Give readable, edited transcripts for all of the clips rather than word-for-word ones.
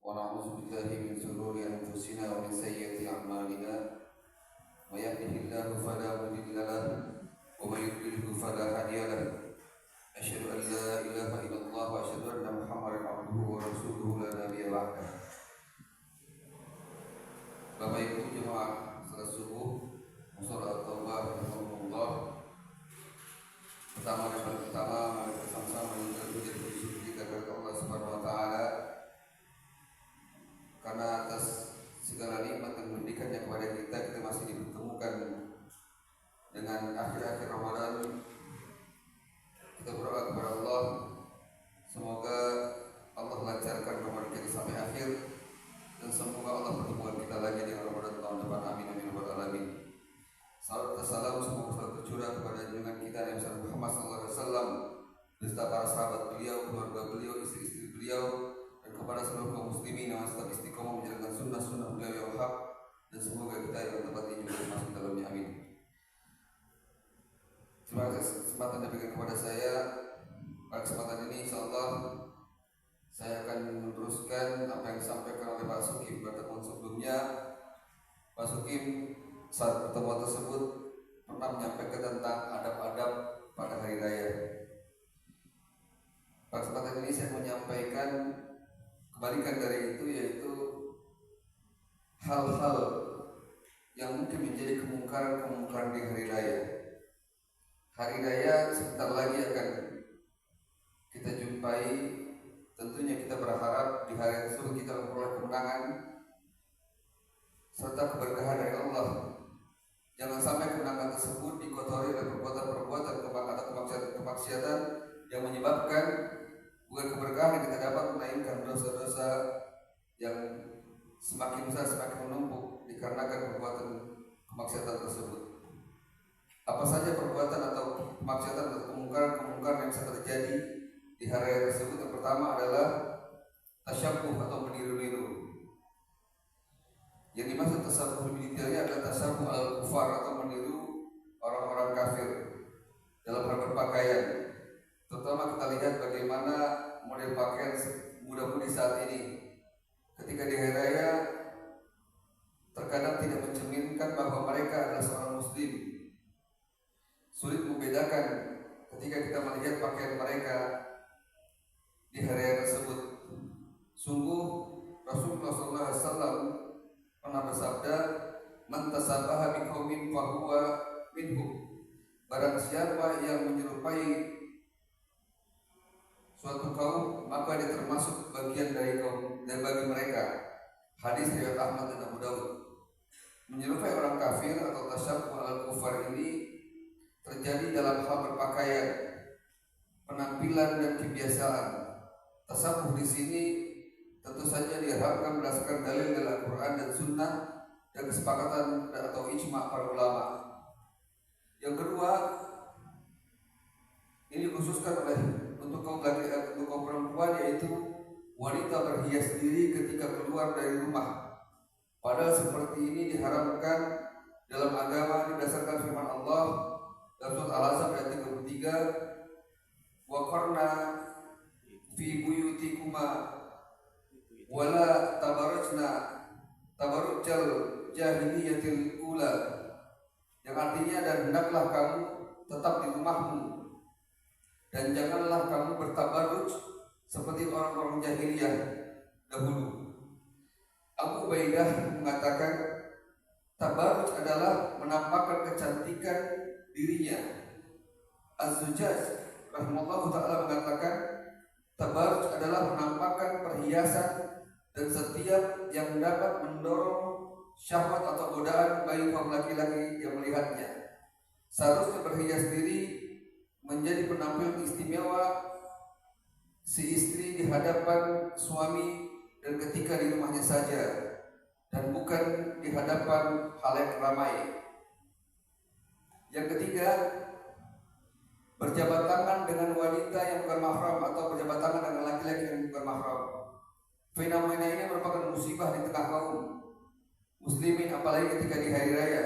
ونعوذ بالله من شرور أنفسنا ومن سيئات أعمالنا من يهده الله فلا مضل له ومن يضلل فلا هادي له أشهد أن لا إله إلا الله وأشهد أن محمدا عبده ورسوله لا نبي بعده. Bapak Ibu jemaah salat subuh musholat taubah rahimahumullah. Pertama mari bersama-sama mengucapkan puji kita kepada Allah Subhanahu wa taala karena atas segala nikmat dan memberikannya kepada kita masih dipertemukan dengan akhir-akhir Ramadan. Kita berdoa kepada Allah semoga Allah lancarkan Ramadan kita sampai akhir dan semoga Allah pertemukan kita lagi dengan Ramadan tahun depan. Amin amin ya rabbal alamin. Salam semoga selalu tercurah kepada junjungan kita Nabi Muhammad SAW beserta para sahabat beliau, keluarga beliau, istri-istri beliau, dan kepada seluruh kaum muslimin yang tetap istiqomah menjalankan sunnah-sunnah beliau yang hak, dan semoga kita yang tempat ini juga masuk dalamnya. Amin. Terima kasih kesempatan yang diberikan kepada saya. Pada kesempatan ini insyaallah saya akan meneruskan apa yang disampaikan oleh Pak Sukim pada pertemuan sebelumnya. Pak Sukim saat pertemuan tersebut pernah menyampaikan tentang adab-adab pada hari raya. Pada kesempatan ini saya menyampaikan kebalikan dari itu, yaitu hal-hal yang mungkin menjadi kemungkaran di hari raya. Hari raya sebentar lagi akan kita jumpai. Tentunya kita berharap di hari tersebut kita memperoleh kemenangan serta keberkahan dari Allah. Jangan sampai kemenangan tersebut dikotori oleh perbuatan-perbuatan atau kemaksiatan yang menyebabkan bukan keberkahan yang kita dapat, melainkan dosa-dosa yang semakin besar, semakin menumpuk dikarenakan perbuatan kemaksiatan tersebut. Apa saja perbuatan atau kemaksiatan atau kemungkaran yang bisa terjadi di hari tersebut? Yang pertama adalah tasyabbuh atau meniru-niru. Yang dimaksud tasyabbuh lebih detailnya adalah tasyabbuh al-kufar atau meniru orang-orang kafir dalam hal berpakaian. Terutama kita lihat bagaimana model pakaian muda-mudi saat ini. Ketika di hari raya terkadang tidak mencerminkan bahwa mereka adalah seorang muslim. Sulit membedakan ketika kita melihat pakaian mereka di hari raya tersebut. Sungguh Rasulullah SAW pernah bersabda, "Man tasabbaha biqaumin fahuwa minhum." Barang siapa yang menyerupai suatu kaum, maka dia termasuk bagian dari kaum dan bagi mereka. Hadis riwayat Ahmad dan Abu Dawud. Menyerupai orang kafir atau tasyabbuh al-kufar ini terjadi dalam hal berpakaian, penampilan dan kebiasaan. Tasawuf di sini tentu saja diharapkan berdasarkan dalil dari Al-Quran dan Sunnah dan kesepakatan atau ijma' para ulama. Yang kedua, ini dikhususkan oleh untuk kaum laki-laki, untuk kaum perempuan, yaitu wanita berhias diri ketika keluar dari rumah. Padahal seperti ini diharamkan dalam agama berdasarkan firman Allah dalam surat Al-Ahzab ayat 33, "Waqarna fi buyutikuma wala tabarrujna tabarrujal jahiliyatil ula." Yang artinya, dan hendaklah kamu tetap di rumahmu dan janganlah kamu bertabarruj seperti orang-orang jahiliyah dahulu. Abu Ubaidah mengatakan tabarruj adalah menampakkan kecantikan dirinya. Az-Zujaj rahimahullah ta'ala mengatakan tabarruj adalah menampakkan perhiasan dan setiap yang dapat mendorong syahwat atau godaan bagi kaum laki-laki yang melihatnya. Seharusnya berhias diri menjadi penampilan istimewa si istri di hadapan suami dan ketika di rumahnya saja, dan bukan di hadapan halayak ramai. Yang ketiga, berjabat tangan dengan wanita yang bukan mahram atau berjabat tangan dengan laki-laki yang bukan mahram. Fenomena ini merupakan musibah di tengah kaum muslimin, apalagi ketika di hari raya.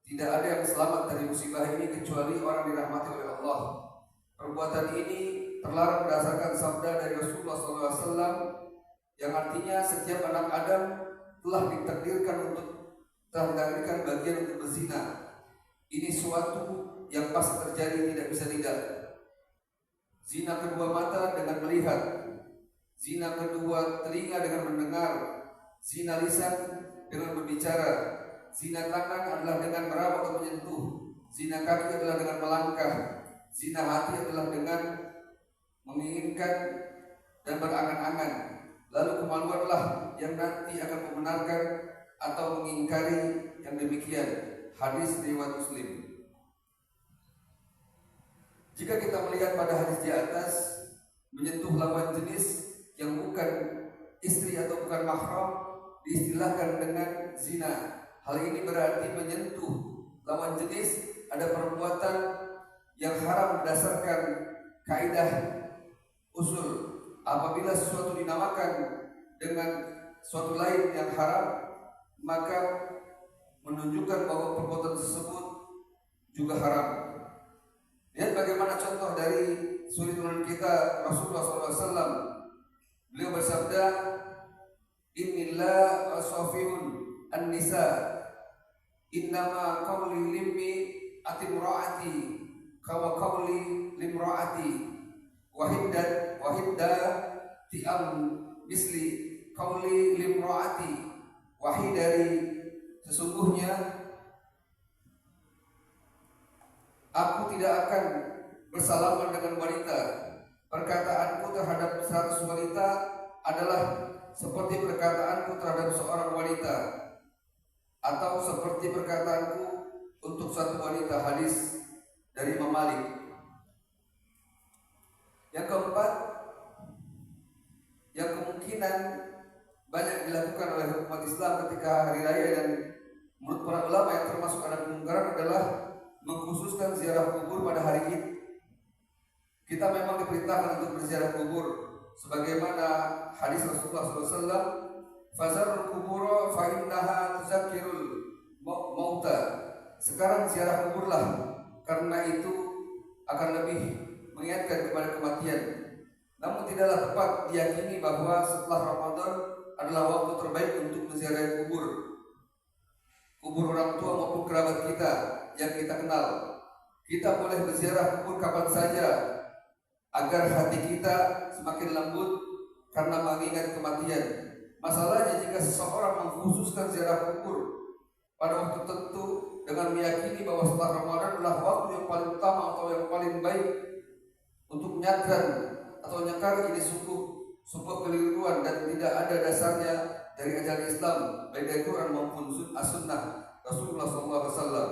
Tidak ada yang selamat dari musibah ini kecuali orang dirahmati oleh Allah. Perbuatan ini terlarang berdasarkan sabda dari Rasulullah SAW yang artinya setiap anak Adam telah ditakdirkan bagian untuk berzina. Ini suatu yang pasti terjadi, tidak bisa tidak. Zina kedua mata dengan melihat, zina kedua telinga dengan mendengar, zina lisan dengan berbicara, zina tangan adalah dengan meraba atau menyentuh, zina kaki adalah dengan melangkah, zina hati adalah dengan menginginkan dan berangan-angan. Lalu kemaluanlah yang nanti akan membenarkan atau mengingkari yang demikian. Hadis riwayat Muslim. Jika kita melihat pada hadis di atas, menyentuh lawan jenis yang bukan istri atau bukan mahram diistilahkan dengan zina. Hal ini berarti menyentuh lawan jenis ada perbuatan yang haram berdasarkan kaidah usul. Apabila sesuatu dinamakan dengan suatu lain yang haram, maka menunjukkan bahwa perbuatan tersebut juga haram. Lihat bagaimana contoh dari suri turun kita Rasulullah SAW. Beliau bersabda, Innillah asafihun an-nisa, innama qawli limmi atimra'ati kawa qawli limra'ati wahidda ti'am misli qawli limra'ati wahidari. Sesungguhnya aku tidak akan bersalaman dengan wanita. Perkataanku terhadap 100 wanita adalah seperti perkataanku terhadap seorang wanita, atau seperti perkataanku untuk satu wanita. Hadis dari Imam Malik. Yang keempat, yang kemungkinan banyak dilakukan oleh umat Islam ketika hari raya dan menurut para ulama yang termasuk ada kemungkaran adalah mengkhususkan ziarah kubur pada hari Id. Kita memang diperintahkan untuk berziarah kubur sebagaimana hadis Rasulullah SAW, fazarul kubura fa innaha tuzakkirul mauta. Sekarang ziarah kuburlah, karena itu akan lebih mengingatkan kepada kematian. Namun tidaklah tepat diyakini bahwa setelah Ramadan adalah waktu terbaik untuk menziarahi kubur orang tua maupun kerabat kita yang kita kenal. Kita boleh berziarah kubur kapan saja agar hati kita semakin lembut karena mengingat kematian. Masalahnya jika seseorang mengkhususkan ziarah kubur pada waktu tertentu dengan meyakini bahwa setelah Ramadan adalah waktu yang paling utama atau yang paling baik untuk menyadran atau nyakar, ini sungguh sebuah keliruan dan tidak ada dasarnya dari ajaran Islam, baik dari Quran maupun as-sunnah Rasulullah SAW.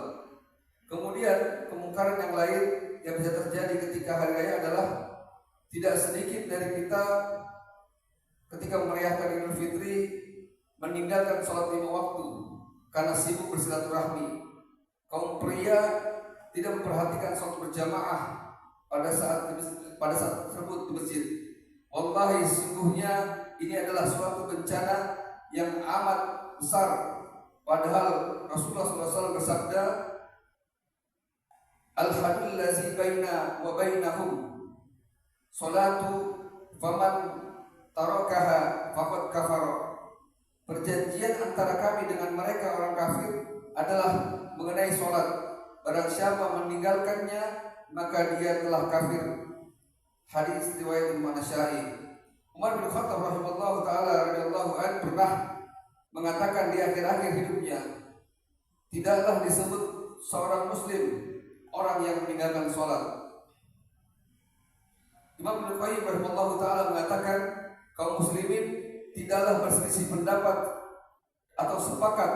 Kemudian kemungkaran yang lain yang bisa terjadi ketika hari raya adalah tidak sedikit dari kita ketika merayakan Idul Fitri meninggalkan sholat 5 waktu karena sibuk bersilaturahmi. Kaum pria tidak memperhatikan sholat berjamaah pada saat tersebut di masjid. Wallahi, sungguhnya ini adalah suatu bencana yang amat besar. Padahal Rasulullah SAW bersabda, Al-hadul lazi baina wa bainahum salatu faman tarakaha faqad kafara. Perjanjian antara kami dengan mereka orang kafir adalah mengenai sholat. Barang siapa meninggalkannya, maka dia telah kafir. Hadis riwayat Imam Nasa'i. Umar bin Khattab rahimahullah taala radhiyallahu anhu pernah mengatakan di akhir-akhir hidupnya, tidaklah disebut seorang muslim orang yang meninggalkan sholat. Imam Ibnu Qayyim rahimahullah taala mengatakan kaum muslimin tidaklah berselisih pendapat atau sepakat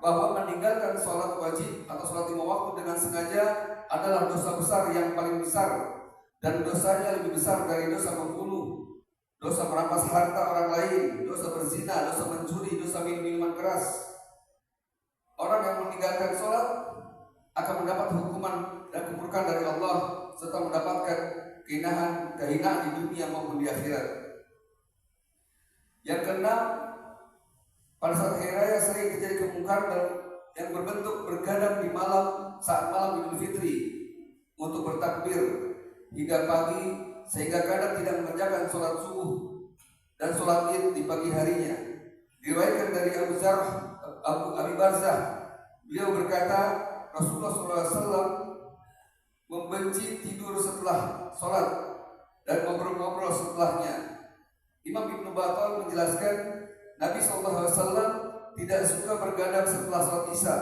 bahwa meninggalkan sholat wajib atau sholat 5 waktu dengan sengaja adalah dosa besar yang paling besar, dan dosanya lebih besar dari dosa membunuh, dosa merampas harta orang lain, dosa berzina, dosa mencuri, dosa minum minuman keras. Orang yang meninggalkan sholat akan mendapat hukuman dan keburukan dari Allah serta mendapatkan kehinaan di dunia maupun di akhirat. Yang keenam, pada saat hari raya sering terjadi kemungkaran yang berbentuk bergadang di saat malam Idul Fitri untuk bertakbir hingga pagi, sehingga kadang tidak mengerjakan sholat subuh dan sholat id di pagi harinya. Diriwayatkan dari Abi Barzah, beliau berkata, Rasulullah SAW membenci tidur setelah sholat dan ngobrol-ngobrol setelahnya. Imam Ibnu Battal menjelaskan, Nabi SAW tidak suka bergadang setelah sholat Isya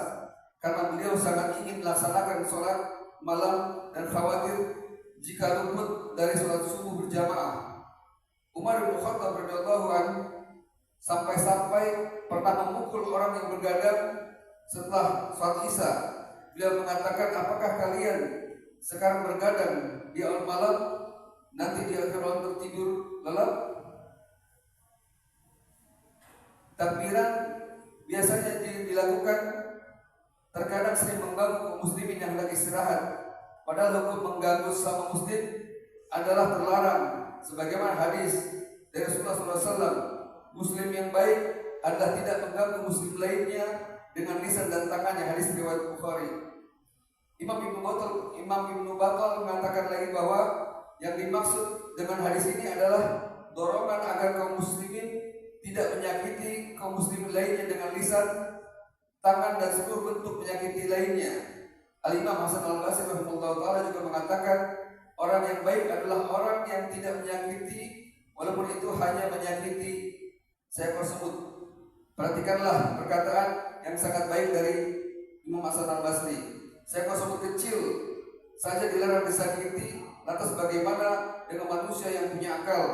karena beliau sangat ingin melaksanakan sholat malam dan khawatir jika luput dari sholat subuh berjamaah. Umar bin Khattab radhiyallahu anhu sampai-sampai pernah memukul orang yang bergadang setelah sholat Isya. Beliau mengatakan, apakah kalian sekarang bergadang di awal malam, nanti di akhir malam tertidur lelap? Takbiran biasanya dilakukan terkadang sering mengganggu kaum muslimin yang lagi istirahat. Padahal hukum mengganggu sesama muslim adalah terlarang. Sebagaimana hadis dari Rasulullah SAW, muslim yang baik adalah tidak mengganggu muslim lainnya dengan lisan dan tangannya. Hadis riwayat Bukhari. Imam Ibnu Battal mengatakan lagi bahwa yang dimaksud dengan hadis ini adalah dorongan agar kaum muslimin tidak menyakiti kaum muslimin lainnya dengan lisan, tangan dan seluruh bentuk penyakiti lainnya. Al-Imam Hasan Al-Basri rahimahullah ta'ala juga mengatakan, orang yang baik adalah orang yang tidak menyakiti walaupun itu hanya menyakiti seekor semut. Perhatikanlah perkataan yang sangat baik dari Imam Hasan Al-Basri. Seekor semut kecil saja dilarang disakiti, lantas bagaimana dengan manusia yang punya akal?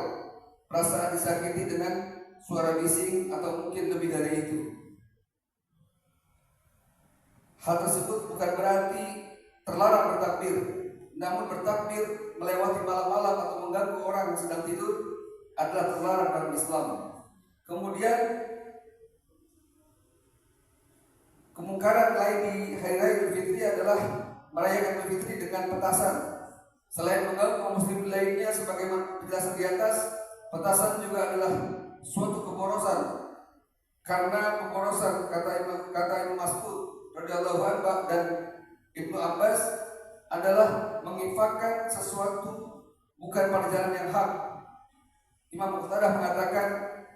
Perasaan disakiti dengan suara bising atau mungkin lebih dari itu. Hal tersebut bukan berarti terlarang bertakbir, namun bertakbir melewati malam-malam atau mengganggu orang yang sedang tidur adalah terlarang dalam Islam. Kemudian kemungkaran lain di Hari Raya Idul Fitri adalah merayakan Idul Fitri dengan petasan. Selain mengganggu kaum muslim lainnya sebagaimana penjelasan di atas, petasan juga adalah suatu keborosan. Karena pemborosan kata Ibnu Mas'ud radhiyallahu anhu dan Ibnu Abbas adalah menginfakkan sesuatu bukan pada jalan yang hak. Imam Muqtadah mengatakan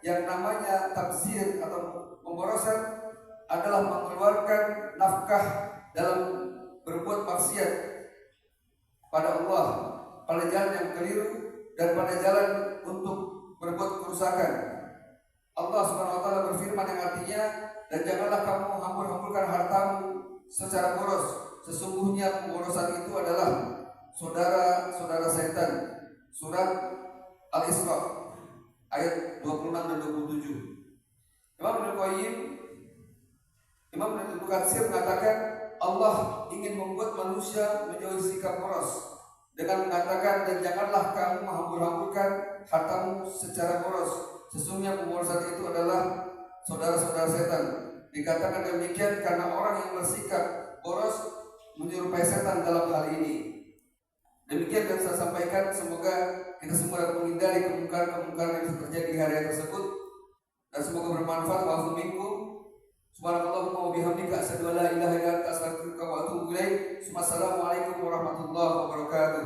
yang namanya tabzir atau pemborosan adalah mengeluarkan nafkah dalam berbuat maksiat pada Allah, pada jalan yang keliru dan pada jalan untuk berbuat kerusakan. Allah Subhanahu wa taala berfirman yang artinya, dan janganlah kamu hambur-hamburkan hartamu secara boros. Sesungguhnya pemborosan itu adalah saudara-saudara setan. Surat Al-Isra ayat 26 dan 27. Imam Ibnu Katsir mengatakan Allah ingin membuat manusia menjauhi sikap boros dengan mengatakan, dan janganlah kamu menghambur-hamburkan hartamu secara boros. Sesungguhnya pemborosan itu adalah saudara-saudara setan. Dikatakan demikian karena orang yang bersikap boros menyerupai setan dalam hal ini. Demikian yang saya sampaikan, semoga kita semua dapat menghindari kemungkaran-kemungkaran yang terjadi di hari tersebut, dan semoga bermanfaat. Wa'afu minkum subhanallahumma wa bihamdika asyhadu an la ilaha illa anta astaghfiruka wa atubu ilaik. Wassalamualaikum warahmatullahi wabarakatuh.